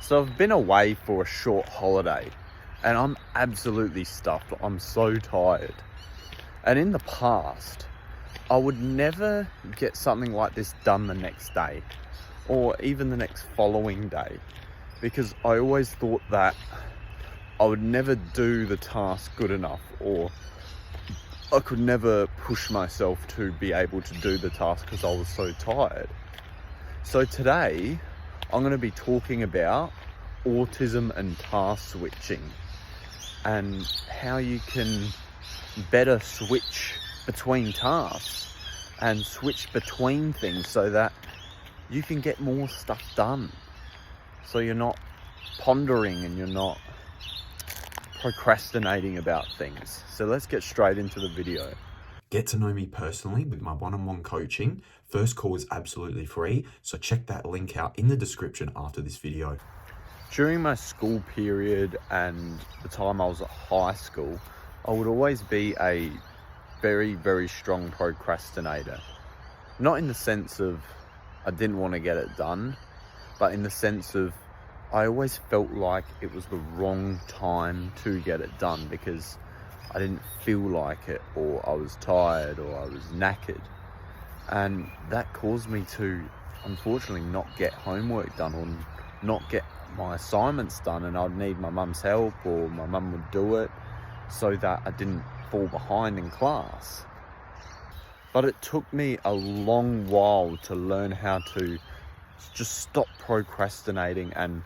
So I've been away for a short holiday and I'm absolutely stuffed. I'm so tired. And in the past, I would never get something like this done the next day or even the next following day, because I always thought that I would never do the task good enough, or I could never push myself to be able to do the task because I was so tired. So today, I'm going to be talking about autism and task switching and how you can better switch between tasks and switch between things so that you can get more stuff done. So you're not pondering and you're not procrastinating about things. So let's get straight into the video. Get to know me personally with my one-on-one coaching. First call is absolutely free, so check that link out in the description after this video. During my school period and the time I was at high school, I would always be a very, very strong procrastinator. Not in the sense of I didn't want to get it done, but in the sense of I always felt like it was the wrong time to get it done because I didn't feel like it, or I was tired, or I was knackered. And that caused me to, unfortunately, not get homework done or not get my assignments done, and I'd need my mum's help, or my mum would do it so that I didn't fall behind in class. But it took me a long while to learn how to just stop procrastinating and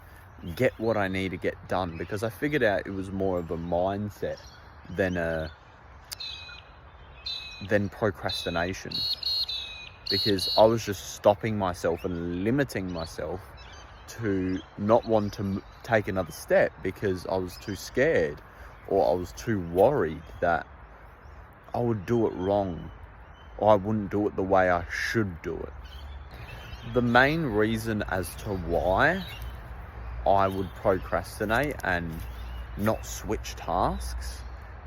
get what I need to get done, because I figured out it was more of a mindset than procrastination, because I was just stopping myself and limiting myself to not want to take another step because I was too scared, or I was too worried that I would do it wrong, or I wouldn't do it the way I should do it. The main reason as to why I would procrastinate and not switch tasks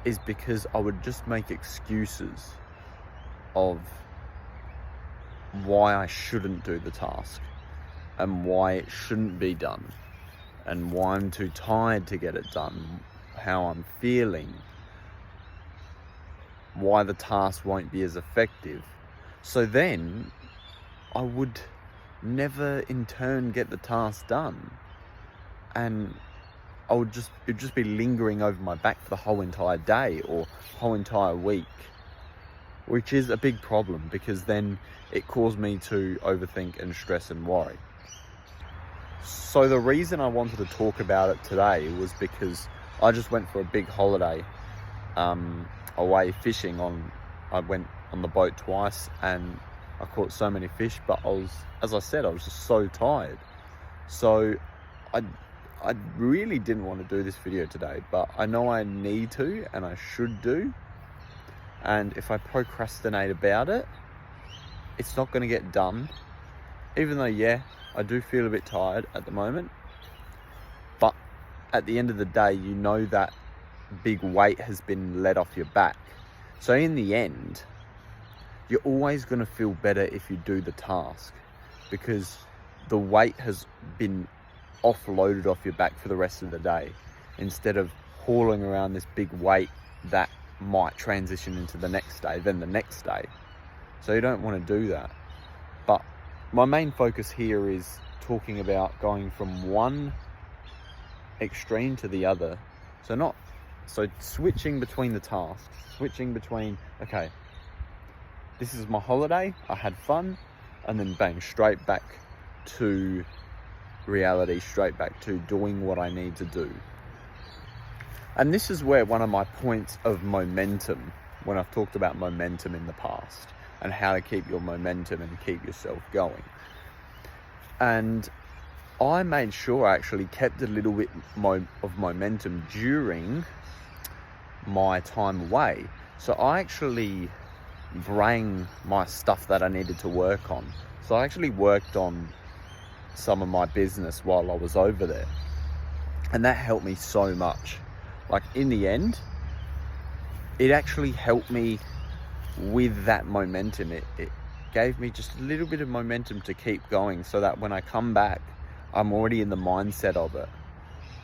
is because I would just make excuses of why I shouldn't do the task and why it shouldn't be done and why I'm too tired to get it done, how I'm feeling, why the task won't be as effective. So then I would never in turn get the task done, and it'd just be lingering over my back for the whole entire day or whole entire week, which is a big problem because then it caused me to overthink and stress and worry. So the reason I wanted to talk about it today was because I just went for a big holiday away fishing. I went on the boat twice and I caught so many fish, but as I said, I was just so tired. So I really didn't want to do this video today, but I know I need to and I should do. And if I procrastinate about it, it's not going to get done. Even though, yeah, I do feel a bit tired at the moment. But at the end of the day, you know that big weight has been let off your back. So in the end, you're always going to feel better if you do the task, because the weight has been offloaded off your back for the rest of the day, instead of hauling around this big weight that might transition into the next day, then the next day. So you don't want to do that. But my main focus here is talking about going from one extreme to the other. So switching between the tasks, switching between, okay, this is my holiday, I had fun, and then bang, straight back to reality, straight back to doing what I need to do. And this is where one of my points of momentum, when I've talked about momentum in the past and how to keep your momentum and keep yourself going. And I made sure I actually kept a little bit of momentum during my time away. So I actually rang my stuff that I needed to work on. So I actually worked on some of my business while I was over there, and that helped me so much. Like in the end, it actually helped me with that momentum. It gave me just a little bit of momentum to keep going, so that when I come back, I'm already in the mindset of it.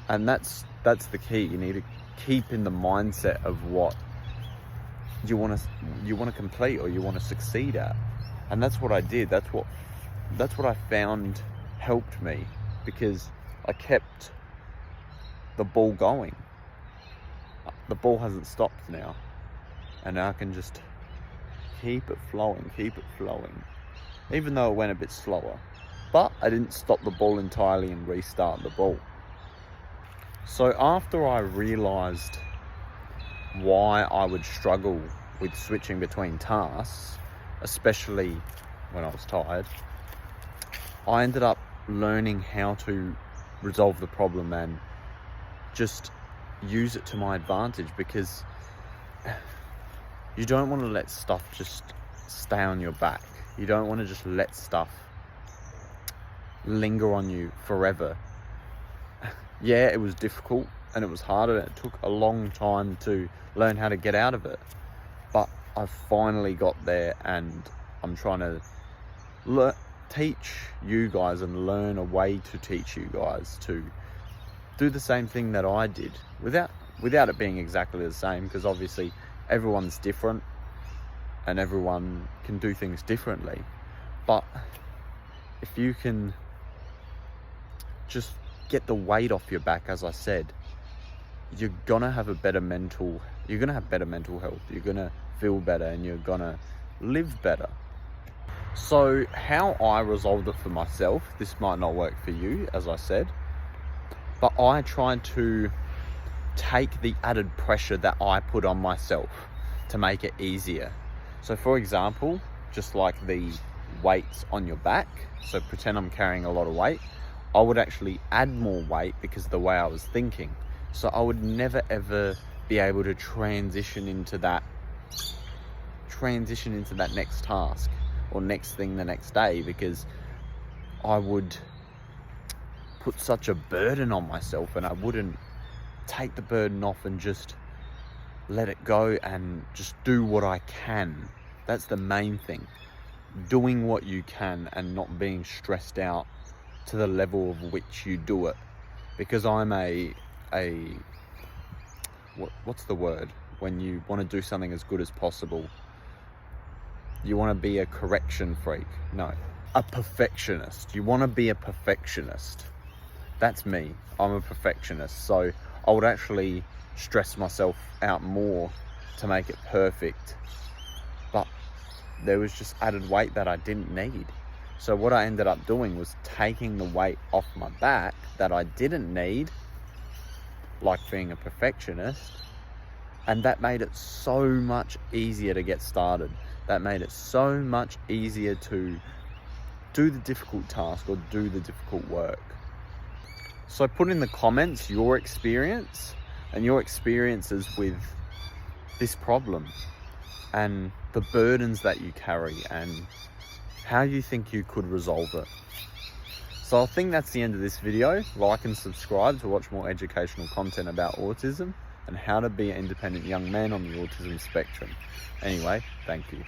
And that's the key. You need to keep in the mindset of what you want to complete or you want to succeed at. And that's what I did. That's what I found helped me, because I kept the ball going. The ball hasn't stopped now, and now I can just keep it flowing, even though it went a bit slower. But I didn't stop the ball entirely and restart the ball. So after I realized why I would struggle with switching between tasks, especially when I was tired, I ended up learning how to resolve the problem and just use it to my advantage, because you don't want to let stuff just stay on your back. You don't want to just let stuff linger on you forever. Yeah, it was difficult and it was hard and it took a long time to learn how to get out of it. But I finally got there, and I'm trying to teach you guys and learn a way to teach you guys to do the same thing that I did without it being exactly the same, because obviously everyone's different and everyone can do things differently. But if you can just get the weight off your back, as I said, you're gonna have better mental health, you're gonna feel better, and you're gonna live better. So how I resolved it for myself, this might not work for you, as I said, but I tried to take the added pressure that I put on myself to make it easier. So for example, just like the weights on your back, so pretend I'm carrying a lot of weight, I would actually add more weight because of the way I was thinking. So I would never ever be able to transition into that next task or next thing the next day, because I would put such a burden on myself, and I wouldn't take the burden off and just let it go and just do what I can. That's the main thing. Doing what you can and not being stressed out to the level of which you do it. Because I'm what's the word? When you want to do something as good as possible, you want to be a correction freak. No, a perfectionist. You want to be a perfectionist. That's me. I'm a perfectionist. So I would actually stress myself out more to make it perfect. But there was just added weight that I didn't need. So what I ended up doing was taking the weight off my back that I didn't need, like being a perfectionist, and that made it so much easier to get started. That made it so much easier to do the difficult task or do the difficult work. So put in the comments your experience and your experiences with this problem and the burdens that you carry and how you think you could resolve it. So I think that's the end of this video. Like and subscribe to watch more educational content about autism and how to be an independent young man on the autism spectrum. Anyway, thank you.